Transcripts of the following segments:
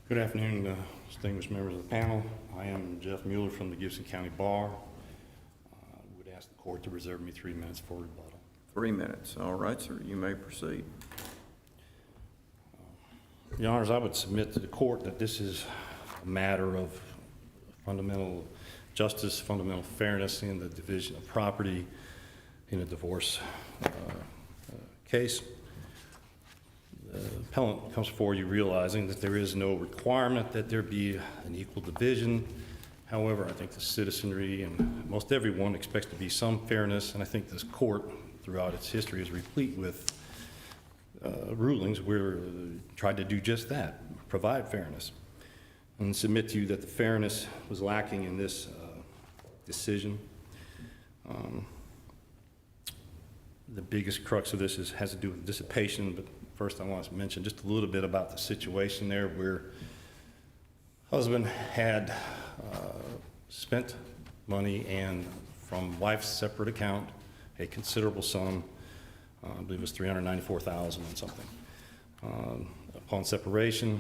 Good afternoon, distinguished members of the panel. I am Jeff Mueller from the Cayson County Bar. Would ask the court to reserve me 3 minutes for rebuttal. 3 minutes. All right, sir. You may proceed. Your Honors, I would submit to the court that this is a matter of fundamental justice, fundamental fairness in the division of property in a divorce case. The appellant comes forward you realizing that there is no requirement that there be an equal division. However, I think the citizenry and most everyone expects to be some fairness, and I think this court throughout its history is replete with rulings where tried to do just that, provide fairness. And submit to you that the fairness was lacking in this decision. The biggest crux of this has to do with dissipation, but first I want to mention just a little bit about the situation there where husband had spent money and from wife's separate account, a considerable sum, I believe it was $394,000 and something. Upon separation,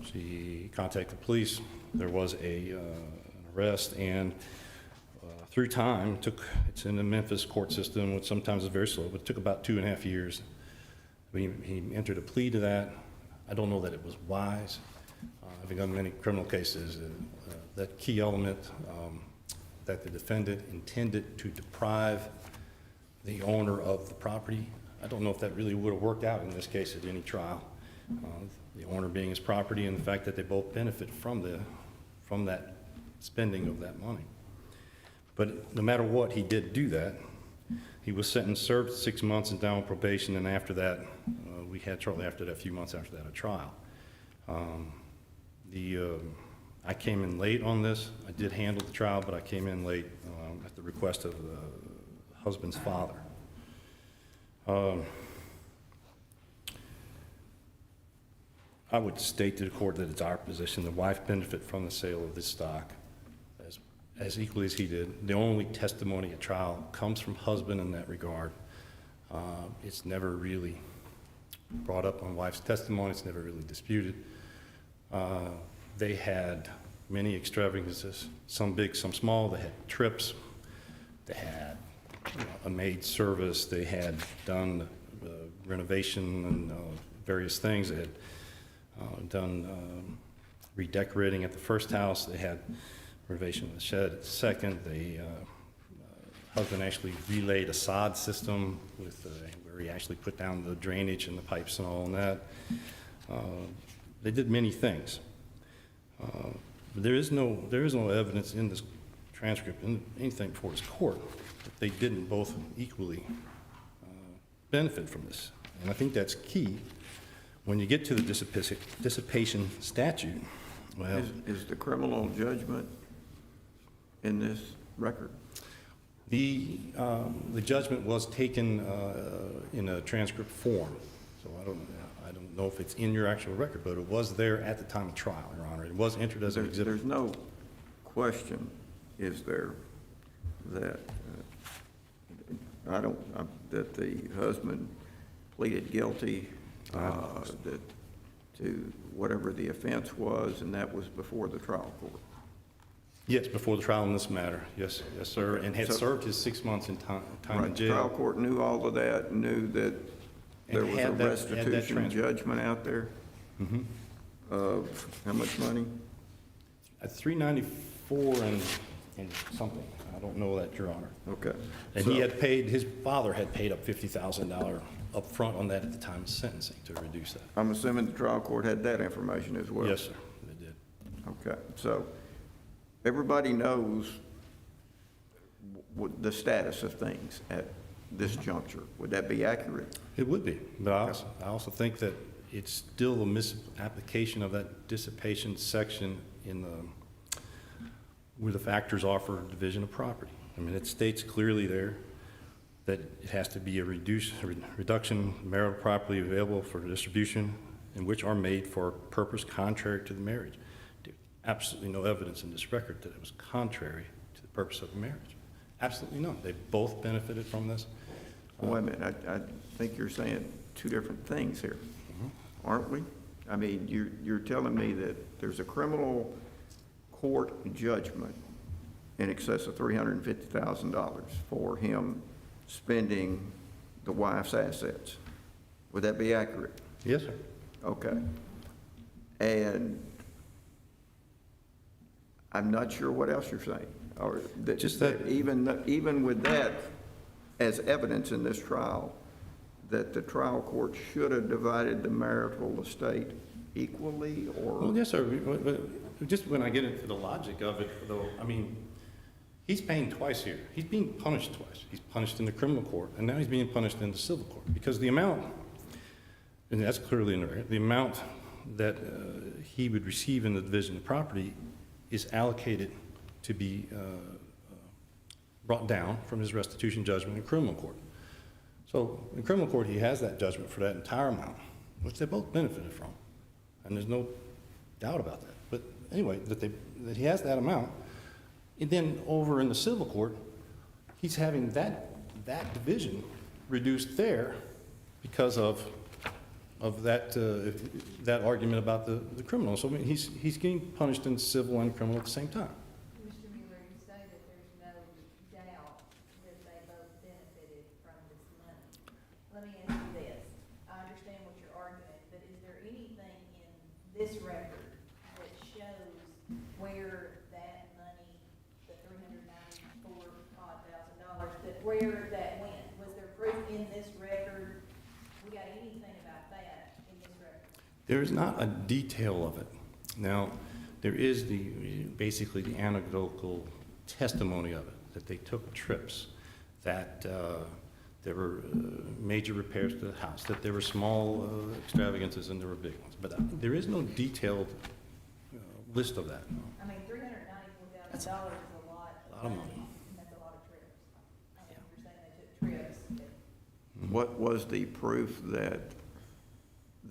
she contacted the police. There was an arrest, and through time, it's in the Memphis court system, which sometimes is very slow, but it took about 2.5 years. He entered a plea to that. I don't know that it was wise. Having done many criminal cases, that key element that the defendant intended to deprive the owner of the property, I don't know if that really would have worked out in this case at any trial. The owner being his property and the fact that they both benefit from that spending of that money. But no matter what, he did do that. He was sentenced, served 6 months and down on probation, and after that, we had shortly after that, a few months after that, a trial. I came in late on this. I did handle the trial, but I came in late at the request of the husband's father. I would state to the court that it's our position the wife benefited from the sale of this stock as equally as he did. The only testimony at trial comes from husband in that regard. It's never really brought up on wife's testimony. It's never really disputed. They had many extravagances, some big, some small. They had trips. They had a maid service. They had done renovation and various things. They had done redecorating at the first house. They had renovation of the shed at the second. The husband actually relayed a sod system with where he actually put down the drainage and the pipes and all and that. They did many things. There is no evidence in this transcript, in anything before this court, that they didn't both equally benefit from this. And I think that's key. When you get to the dissipation statute, well... Is the criminal judgment in this record? The judgment was taken in a transcript form, so I don't know if it's in your actual record, but it was there at the time of trial, Your Honor. It was entered as an exhibit. There's no question, is there, that that the husband pleaded guilty to whatever the offense was, and that was before the trial court? Yes, before the trial in this matter. Yes, yes, sir, and had served his 6 months in time in jail. The trial court knew all of that, knew that there was a restitution judgment out there of how much money? At $394 and something. I don't know that, Your Honor. Okay. And he had paid, his father had paid up $50,000 up front on that at the time of sentencing to reduce that. I'm assuming the trial court had that information as well? Yes, sir, they did. Okay, so everybody knows the status of things at this juncture. Would that be accurate? It would be, but I also think that it's still a misapplication of that dissipation section in where the factors are for division of property. I mean, it states clearly there that it has to be a reduction of marital property available for distribution in which are made for a purpose contrary to the marriage. There's absolutely no evidence in this record that it was contrary to the purpose of the marriage. Absolutely none. They both benefited from this. Wait a minute, I think you're saying two different things here, aren't we? I mean, you're telling me that there's a criminal court judgment in excess of $350,000 for him spending the wife's assets. Would that be accurate? Yes, sir. Okay. And I'm not sure what else you're saying. Or that, Just that even with that as evidence in this trial, that the trial court should have divided the marital estate equally, or? Well, yes, sir. But just when I get into the logic of it, though, I mean, he's paying twice here. He's being punished twice. He's punished in the criminal court, and now he's being punished in the civil court because the amount, and that's clearly in the record, the amount that he would receive in the division of property is allocated to be brought down from his restitution judgment in criminal court. So in criminal court, he has that judgment for that entire amount, which they both benefited from, and there's no doubt about that. But anyway, that he has that amount, and then over in the civil court, he's having that division reduced there because of that argument about the criminal. So I mean, he's getting punished in civil and criminal at the same time. Mr. Mueller, you say that there's no doubt that they both benefited from this money. Let me ask you this. I understand what you're arguing, but is there anything in this record that shows where that money, the $394,000, where that went? Was there proof in this record? We got anything about that in this record? There is not a detail of it. Now, there is basically the anecdotal testimony of it, that they took trips, that there were major repairs to the house, that there were small extravagances and there were big ones. But there is no detailed list of that. I mean, $394,000 is a lot of money. And that's a lot of trips. I mean, you're saying they took trips. But What was the proof that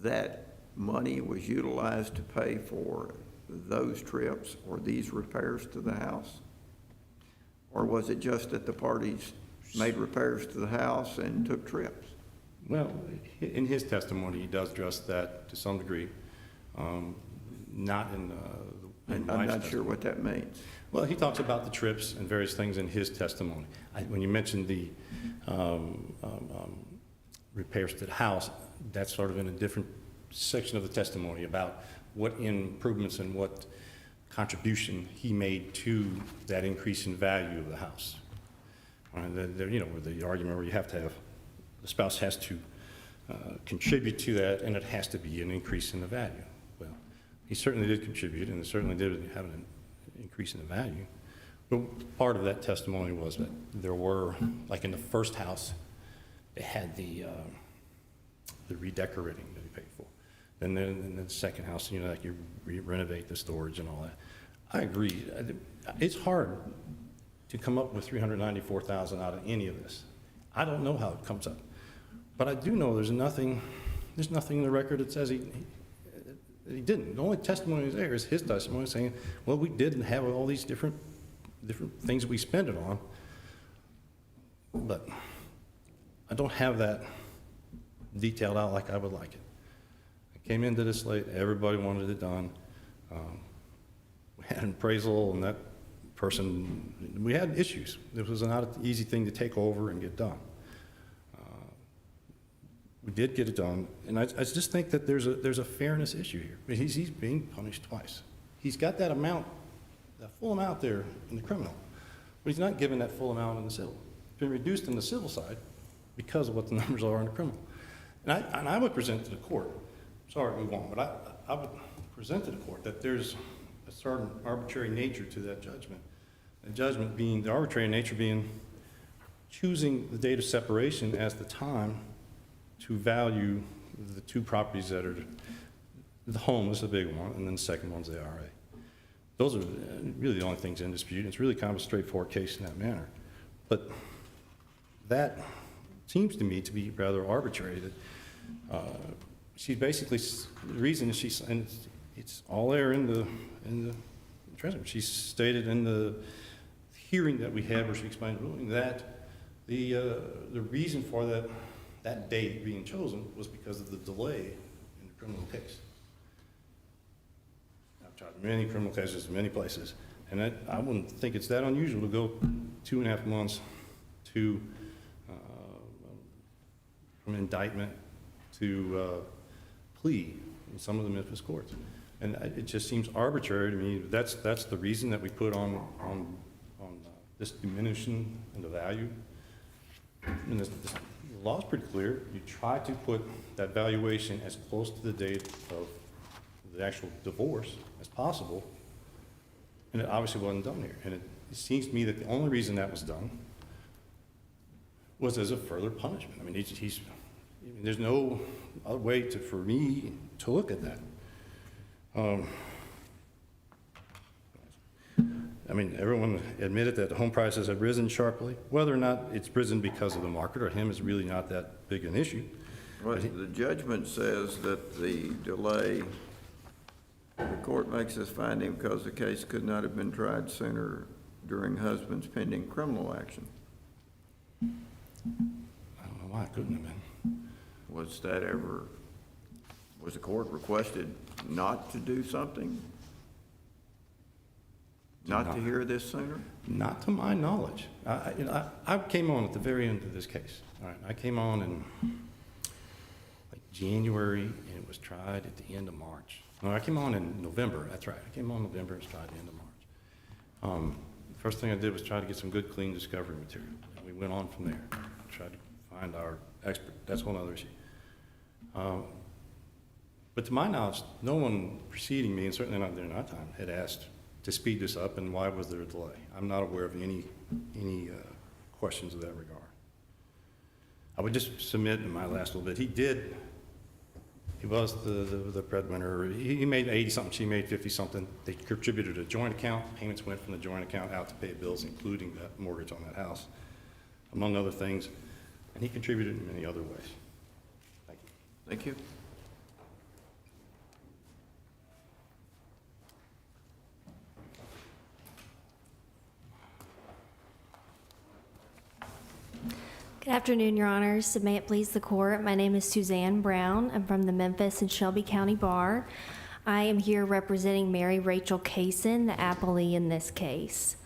that money was utilized to pay for those trips or these repairs to the house? Or was it just that the parties made repairs to the house and took trips? Well, in his testimony, he does address that to some degree, not in I'm not sure what that means. Well, he talks about the trips and various things in his testimony. When you mentioned the repairs to the house, that's sort of in a different section of the testimony about what improvements and what contribution he made to that increase in value of the house. You know, with the argument where you have to have, the spouse has to contribute to that, and it has to be an increase in the value. Well, he certainly did contribute, and it certainly did have an increase in the value. But part of that testimony was that there were, like in the first house, they had the redecorating that he paid for. And then in the second house, you know, like you renovate the storage and all that. I agree. It's hard to come up with $394,000 out of any of this. I don't know how it comes up, but I do know there's nothing in the record that says he didn't. The only testimony there is his testimony saying, well, we didn't have all these different things we spent it on, but I don't have that detailed out like I would like it. I came into this late, everybody wanted it done. We had an appraisal, and that person, we had issues. This was not an easy thing to take over and get done. We did get it done, and I just think that there's a fairness issue here. He's being punished twice. He's got that amount, that full amount there in the criminal, but he's not given that full amount in the civil. It's been reduced in the civil side because of what the numbers are in the criminal. And I would present to the court, sorry to move on, but I would present to the court that there's a certain arbitrary nature to that judgment. The judgment being, the arbitrary nature being choosing the date of separation as the time to value the two properties that are, the home is the big one, and then the second one's the IRA. Those are really the only things in dispute. It's really kind of a straightforward case in that manner. But that seems to me to be rather arbitrary, that she's basically, the reason is she's, and it's all there in the transcript. She stated in the hearing that we had where she explained the ruling that the reason for that date being chosen was because of the delay in the criminal case. tried many criminal cases in many places, and I wouldn't think it's that unusual to go 2.5 months to from indictment to plea in some of the Memphis courts. And it just seems arbitrary to me. That's the reason that we put on this diminishing in the value. And the law is pretty clear. You try to put that valuation as close to the date of the actual divorce as possible, and it obviously wasn't done here. And it seems to me that the only reason that was done was as a further punishment. I mean, there's no other way for me to look at that. I mean, everyone admitted that the home prices have risen sharply. Whether or not it's risen because of the market or him is really not that big an issue. Well, the judgment says that the delay, the court makes this finding because the case could not have been tried sooner during husband's pending criminal action. I don't know why it couldn't have been. Was the court requested not to do something? Not to hear this sooner? Not to my knowledge. I came on at the very end of this case. All right, I came on in like January, and it was tried at the end of March. No, I came on in November. That's right. I came on in November and it was tried at the end of March. First thing I did was try to get some good, clean discovery material. And we went on from there. Tried to find our expert. That's one other issue. But to my knowledge, no one preceding me, and certainly not during our time, had asked to speed this up, and why was there a delay? I'm not aware of any questions of that regard. I would just submit in my last little bit, he was the breadwinner. He made 80-something, she made 50-something. They contributed a joint account. Payments went from the joint account out to pay bills, including that mortgage on that house, among other things. And he contributed in many other ways. Thank you. Thank you. Good afternoon, Your Honors. May it please the court, my name is Suzanne Brown. I'm from the Memphis and Shelby County Bar. I am here representing Mary Rachel Cayson, the appellee in this case.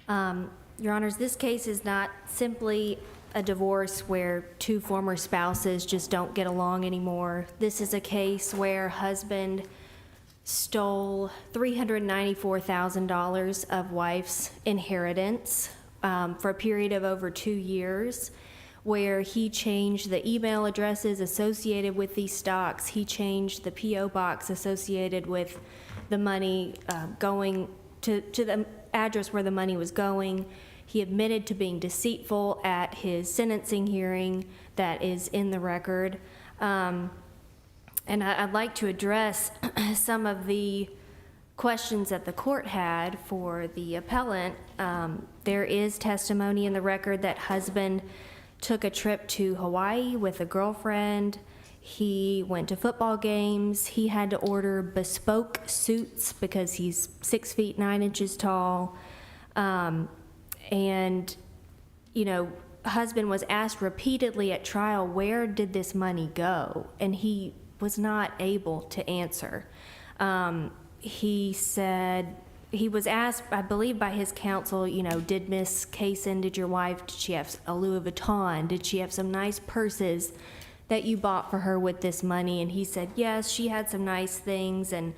Your Honors, this case is not simply a divorce where two former spouses just don't get along anymore. This is a case where husband stole $394,000 of wife's inheritance for a period of over 2 years, where he changed the email addresses associated with these stocks. He changed the P.O. box associated with the money going to the address where the money was going. He admitted to being deceitful at his sentencing hearing that is in the record. And I'd like to address some of the questions that the court had for the appellant. There is testimony in the record that husband took a trip to Hawaii with a girlfriend. He went to football games. He had to order bespoke suits because he's 6 feet 9 inches tall. And, you know, husband was asked repeatedly at trial, where did this money go? And he was not able to answer. He said, he was asked, I believe by his counsel, you know, did Miss Cayson, did your wife, did she have a Louis Vuitton? Did she have some nice purses that you bought for her with this money? And he said, yes, she had some nice things. And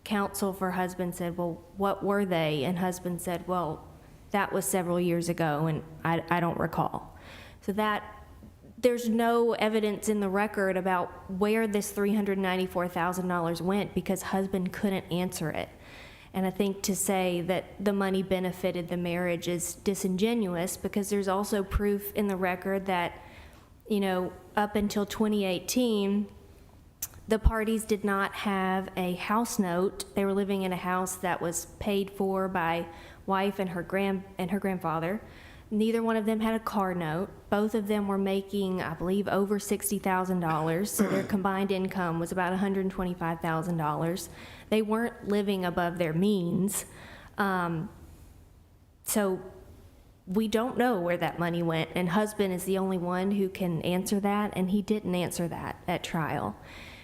counsel for husband said, well, what were they? And husband said, well, that was several years ago, and I don't recall. So that, there's no evidence in the record about where this $394,000 went because husband couldn't answer it. And I think to say that the money benefited the marriage is disingenuous because there's also proof in the record that, you know, up until 2018, the parties did not have a house note. They were living in a house that was paid for by wife and her grandfather. Neither one of them had a car note. Both of them were making, I believe, over $60,000, so their combined income was about $125,000. They weren't living above their means. So we don't know where that money went, and husband is the only one who can answer that, and he didn't answer that at trial.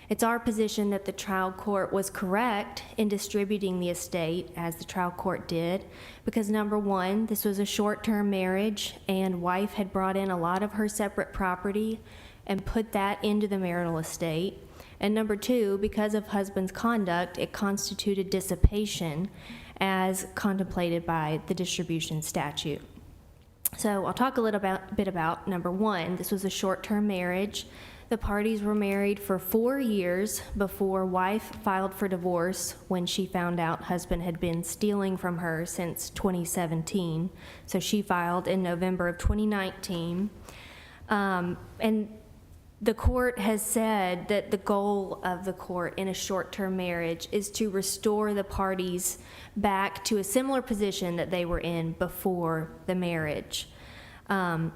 It's our position that the trial court was correct in distributing the estate as the trial court did, because number one, this was a short-term marriage and wife had brought in a lot of her separate property and put that into the marital estate. And number two, because of husband's conduct, it constituted dissipation as contemplated by the distribution statute. So I'll talk a little bit about number one. This was a short-term marriage. The parties were married for 4 years before wife filed for divorce when she found out husband had been stealing from her since 2017. So she filed in November of 2019. And the court has said that the goal of the court in a short-term marriage is to restore the parties back to a similar position that they were in before the marriage. And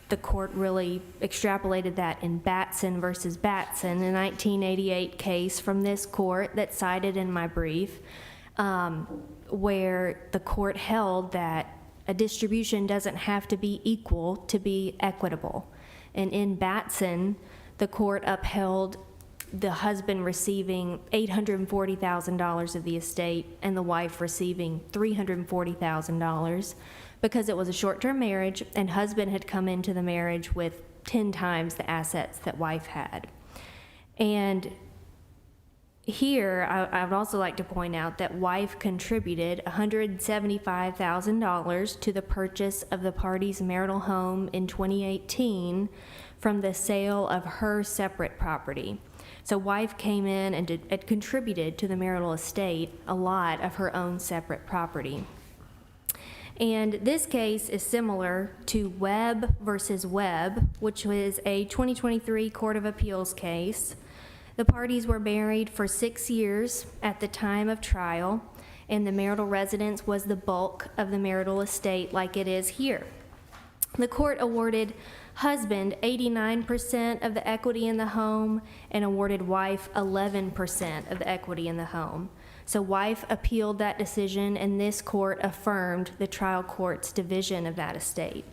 the court really extrapolated that in Batson versus Batson, a 1988 case from this court that's cited in my brief, where the court held that a distribution doesn't have to be equal to be equitable. And in Batson, the court upheld the husband receiving $840,000 of the estate and the wife receiving $340,000 because it was a short-term marriage and husband had come into the marriage with 10 times the assets that wife had. And here, I would also like to point out that wife contributed $175,000 to the purchase of the parties' marital home in 2018 from the sale of her separate property. So wife came in and had contributed to the marital estate a lot of her own separate property. And this case is similar to Webb versus Webb, which was a 2023 Court of Appeals case. The parties were married for 6 years at the time of trial, and the marital residence was the bulk of the marital estate like it is here. The court awarded husband 89% of the equity in the home and awarded wife 11% of the equity in the home. So wife appealed that decision, and this court affirmed the trial court's division of that estate.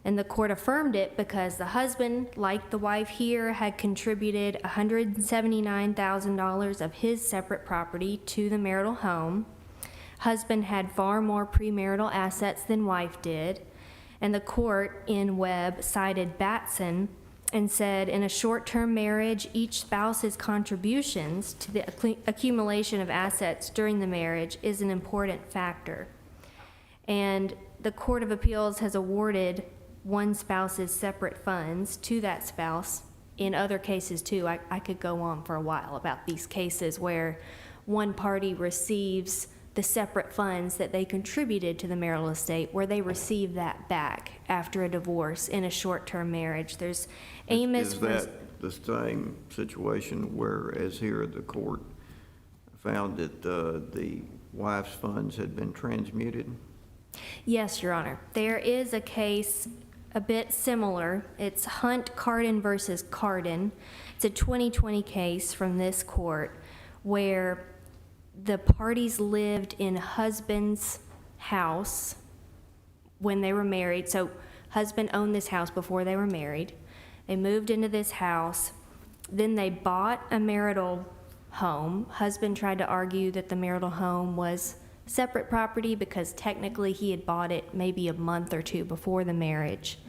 And the court affirmed it because the husband, like the wife here, had contributed $179,000 of his separate property to the marital home. Husband had far more premarital assets than wife did. And the court in Webb cited Batson and said, in a short-term marriage, each spouse's contributions to the accumulation of assets during the marriage is an important factor. And the Court of Appeals has awarded one spouse's separate funds to that spouse. In other cases too, I could go on for a while about these cases where one party receives the separate funds that they contributed to the marital estate, where they receive that back after a divorce in a short-term marriage. There's Amos. Is that the same situation where, as here, the court found that the wife's funds had been transmuted? Yes, Your Honor. There is a case a bit similar. It's Hunt Cardin versus Cardin. It's a 2020 case from this court where the parties lived in husband's house when they were married. So husband owned this house before they were married. They moved into this house. Then they bought a marital home. Husband tried to argue that the marital home was separate property because technically he had bought it maybe a month or two before the marriage.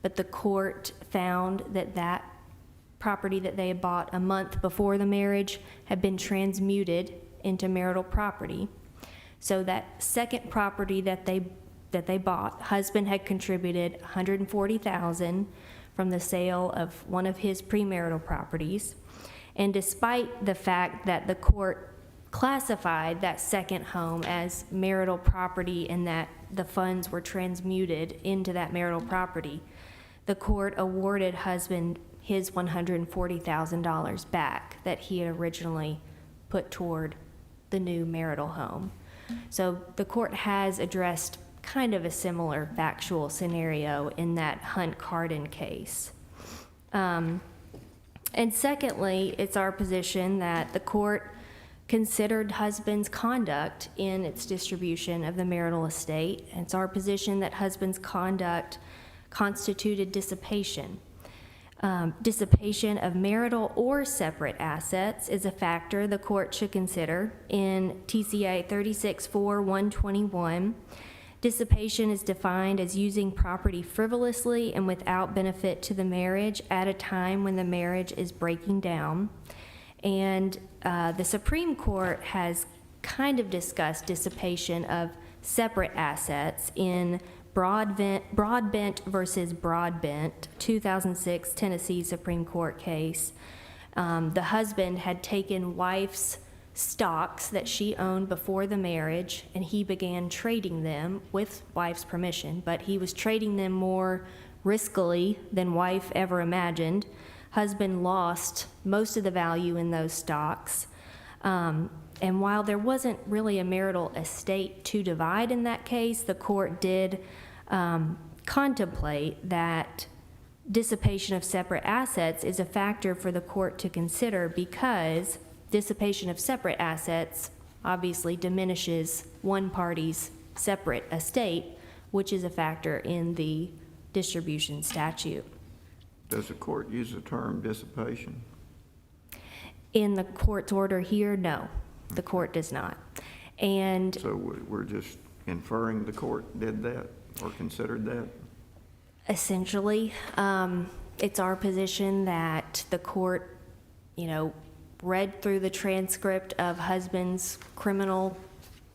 But the court found that that property that they had bought a month before the marriage had been transmuted into marital property. So that second property that they bought, husband had contributed $140,000 from the sale of one of his premarital properties. And despite the fact that the court classified that second home as marital property and that the funds were transmuted into that marital property, the court awarded husband his $140,000 back that he had originally put toward the new marital home. So the court has addressed kind of a similar factual scenario in that Hunt Cardin case. And secondly, it's our position that the court considered husband's conduct in its distribution of the marital estate. It's our position that husband's conduct constituted dissipation. Dissipation of marital or separate assets is a factor the court should consider in TCA 36-4-121. Dissipation is defined as using property frivolously and without benefit to the marriage at a time when the marriage is breaking down. And the Supreme Court has kind of discussed dissipation of separate assets in Broadbent versus Broadbent, 2006 Tennessee Supreme Court case. The husband had taken wife's stocks that she owned before the marriage, and he began trading them with wife's permission, but he was trading them more riskily than wife ever imagined. Husband lost most of the value in those stocks. And while there wasn't really a marital estate to divide in that case, the court did contemplate that dissipation of separate assets is a factor for the court to consider, because dissipation of separate assets obviously diminishes one party's separate estate, which is a factor in the distribution statute. Does the court use the term dissipation? In the court's order here, no, the court does not. And So we're just inferring the court did that or considered that? essentially, it's our position that the court, read through the transcript of husband's criminal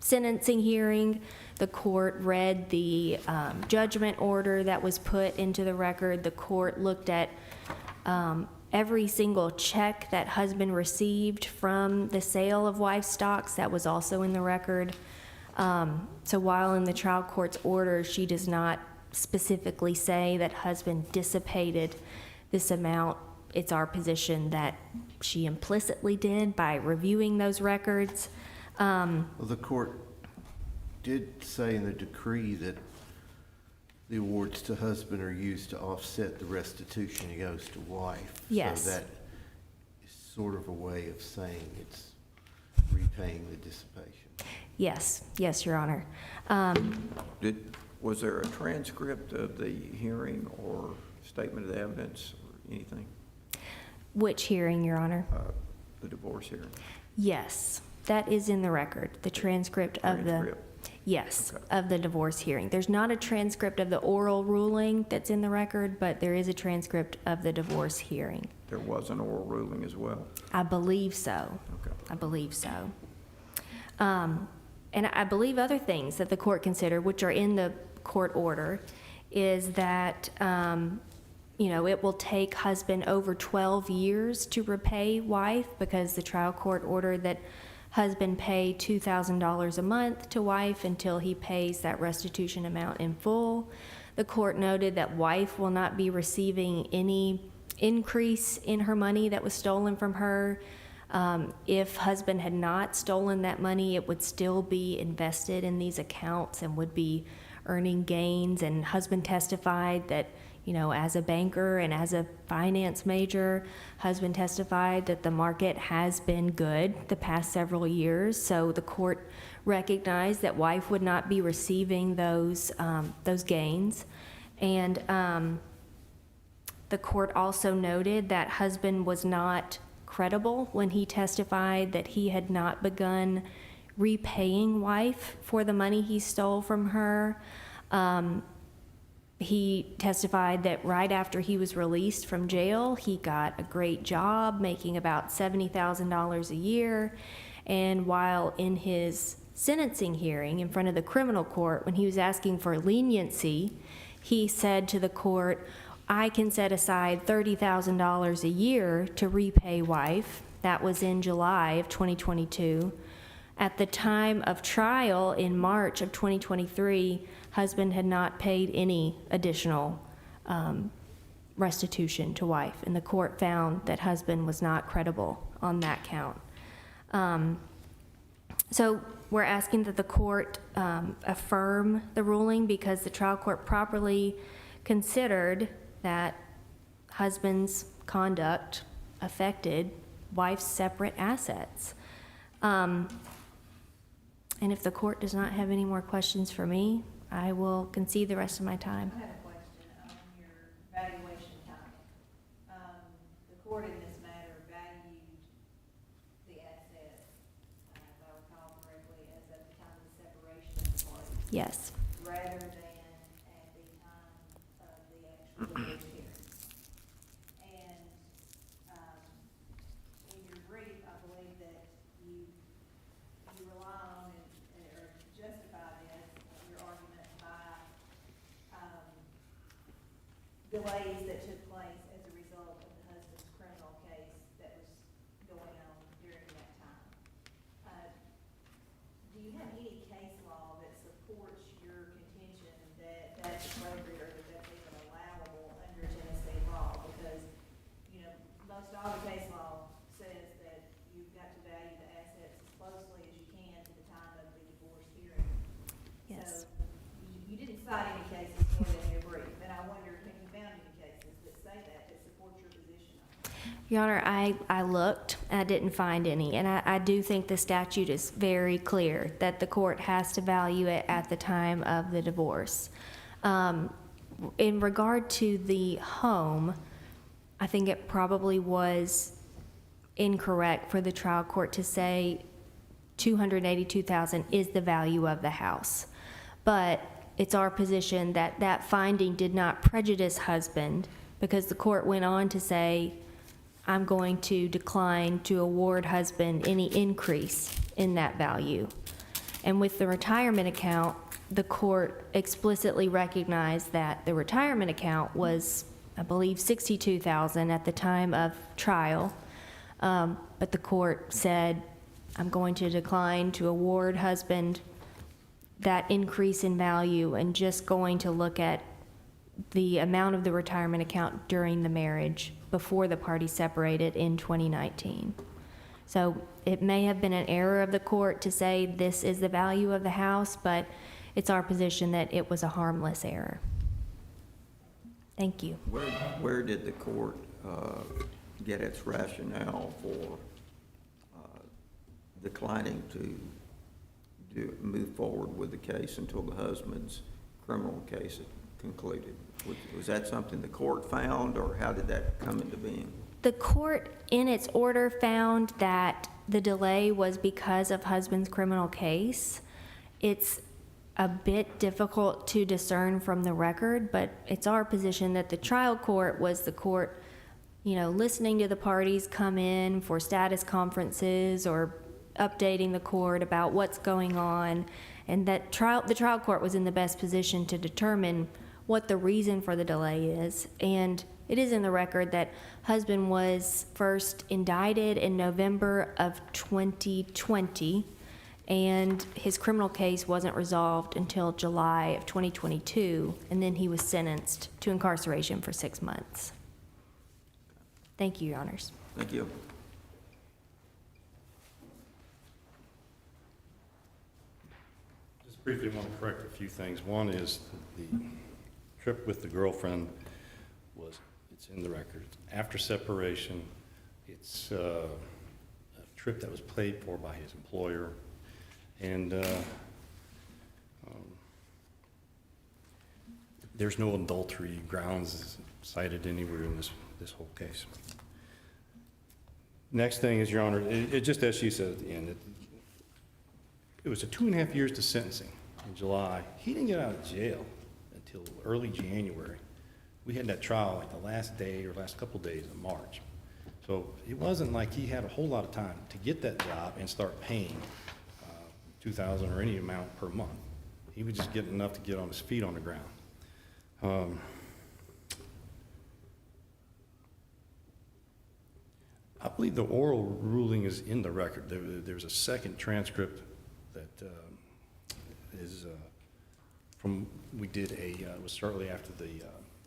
sentencing hearing. The court read the judgment order that was put into the record. The court looked at every single check that husband received from the sale of wife's stocks. That was also in the record. So while in the trial court's order, she does not specifically say that husband dissipated this amount, it's our position that she implicitly did by reviewing those records. Well, the court did say in the decree that the awards to husband are used to offset the restitution that goes to wife. Yes. So that is sort of a way of saying it's repaying the dissipation. Yes, Your Honor. Was there a transcript of the hearing or statement of evidence or anything? Which hearing, Your Honor? The divorce hearing? Yes, that is in the record, the transcript of the, Transcript. yes, Okay. of the divorce hearing. There's not a transcript of the oral ruling that's in the record, but there is a transcript of the divorce hearing. There was an oral ruling as well? I believe so. Okay. I believe so. And I believe other things that the court considered, which are in the court order, is that, it will take husband over 12 years to repay wife, because the trial court ordered that husband pay $2,000 a month to wife until he pays that restitution amount in full. The court noted that wife will not be receiving any increase in her money that was stolen from her. If husband had not stolen that money, it would still be invested in these accounts and would be earning gains. And husband testified that, as a banker and as a finance major, husband testified that the market has been good the past several years. So the court recognized that wife would not be receiving those gains. And the court also noted that husband was not credible when he testified that he had not begun repaying wife for the money he stole from her. He testified that right after he was released from jail, he got a great job making about $70,000 a year. And while in his sentencing hearing in front of the criminal court, when he was asking for leniency, he said to the court, I can set aside $30,000 a year to repay wife. That was in July of 2022. At the time of trial in March of 2023, husband had not paid any additional restitution to wife, and the court found that husband was not credible on that count. So we're asking that the court affirm the ruling, because the trial court properly considered that husband's conduct affected wife's separate assets. And if the court does not have any more questions for me, I will concede the rest of my time. I have a question on your valuation time. Yes. rather than at the time of the actual divorce hearing. And, in your brief, I believe that you rely on or justify this, your argument by, delays that took place as a result of the husband's criminal case that was going on during that time. Do you have any case law that supports your contention that that's appropriate or that that's even allowable under Tennessee law? Because, you know, most all the case law says that you've got to value the assets as closely as you can to the time of the divorce hearing. Yes. So you didn't cite any cases for that in your brief, and I wonder, have you found any cases that say that support your position on it? Your Honor, I looked, I didn't find any, and I do think the statute is very clear that the court has to value it at the time of the divorce. In regard to the home, I think it probably was incorrect for the trial court to say $282,000 is the value of the house. But it's our position that that finding did not prejudice husband, because the court went on to say, I'm going to decline to award husband any increase in that value. And with the retirement account, the court explicitly recognized that the retirement account was, I believe, $62,000 at the time of trial. But the court said, I'm going to decline to award husband that increase in value and just going to look at the amount of the retirement account during the marriage before the parties separated in 2019. So it may have been an error of the court to say this is the value of the house, but it's our position that it was a harmless error. Thank you. Where did the court get its rationale for declining to move forward with the case until the husband's criminal case concluded? Was that something the court found, or how did that come into being? The court, in its order, found that the delay was because of husband's criminal case. It's a bit difficult to discern from the record, but it's our position that the trial court was the court, you know, listening to the parties come in for status conferences or updating the court about what's going on, and that the trial court was in the best position to determine what the reason for the delay is. And it is in the record that husband was first indicted in November of 2020, and his criminal case wasn't resolved until July of 2022, and then he was sentenced to incarceration for 6 months. Thank you, Your Honors. Thank you. Just briefly want to correct a few things. One is the trip with the girlfriend it's in the record. After separation, it's a trip that was paid for by his employer, and there's no adultery grounds cited anywhere in this whole case. Next thing is, Your Honor, it just as she said at the end, it was a 2.5 years to sentencing in July. He didn't get out of jail until early January. We had that trial like the last day or last couple days of March. So it wasn't like he had a whole lot of time to get that job and start paying $2,000 or any amount per month. He was just getting enough to get on his feet on the ground. I believe the oral ruling is in the record. There's a second transcript that is from, we did it was shortly after the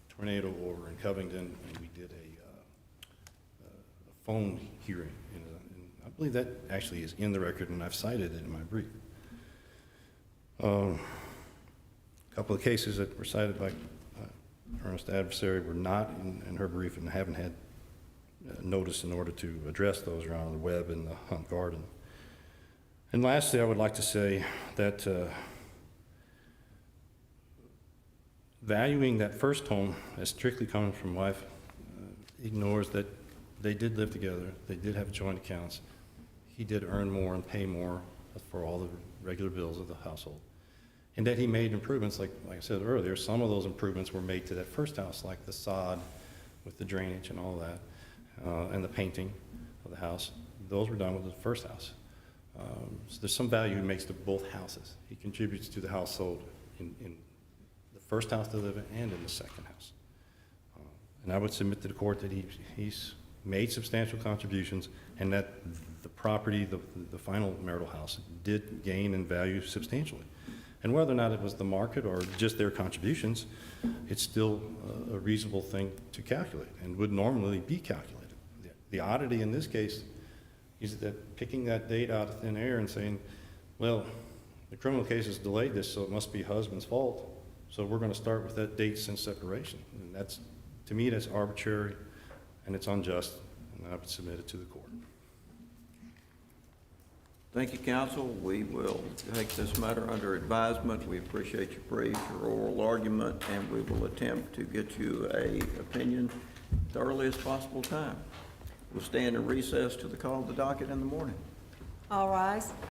tornado over in Covington, and we did a phone hearing. And I believe that actually is in the record, and I've cited it in my brief. A couple of cases that were cited by Ernest Adversary were not in her brief and haven't had notice in order to address those around the Webb and the Hunt Garden. And lastly, I would like to say that valuing that first home as strictly coming from wife ignores that they did live together, they did have joint accounts, he did earn more and pay more for all the regular bills of the household, And that he made improvements, like I said earlier, some of those improvements were made to that first house, like the sod with the drainage and all that, and the painting of the house. Those were done with the first house. So there's some value he makes to both houses. He contributes to the household in the first house they live in and in the second house. And I would submit to the court that he's made substantial contributions and that the property, the final marital house, did gain in value substantially. And whether or not it was the market or just their contributions, it's still a reasonable thing to calculate and would normally be calculated. The oddity in this case is that picking that date out of thin air and saying, well, the criminal case has delayed this, so it must be husband's fault, so we're going to start with that date since separation. And that's, to me, that's arbitrary and it's unjust, and I would submit it to the court. Thank you, counsel. We will take this matter under advisement. We appreciate your brief, your oral argument, and we will attempt to get you a opinion at the earliest possible time. We'll stand in recess to the call of the docket in the morning. All rise.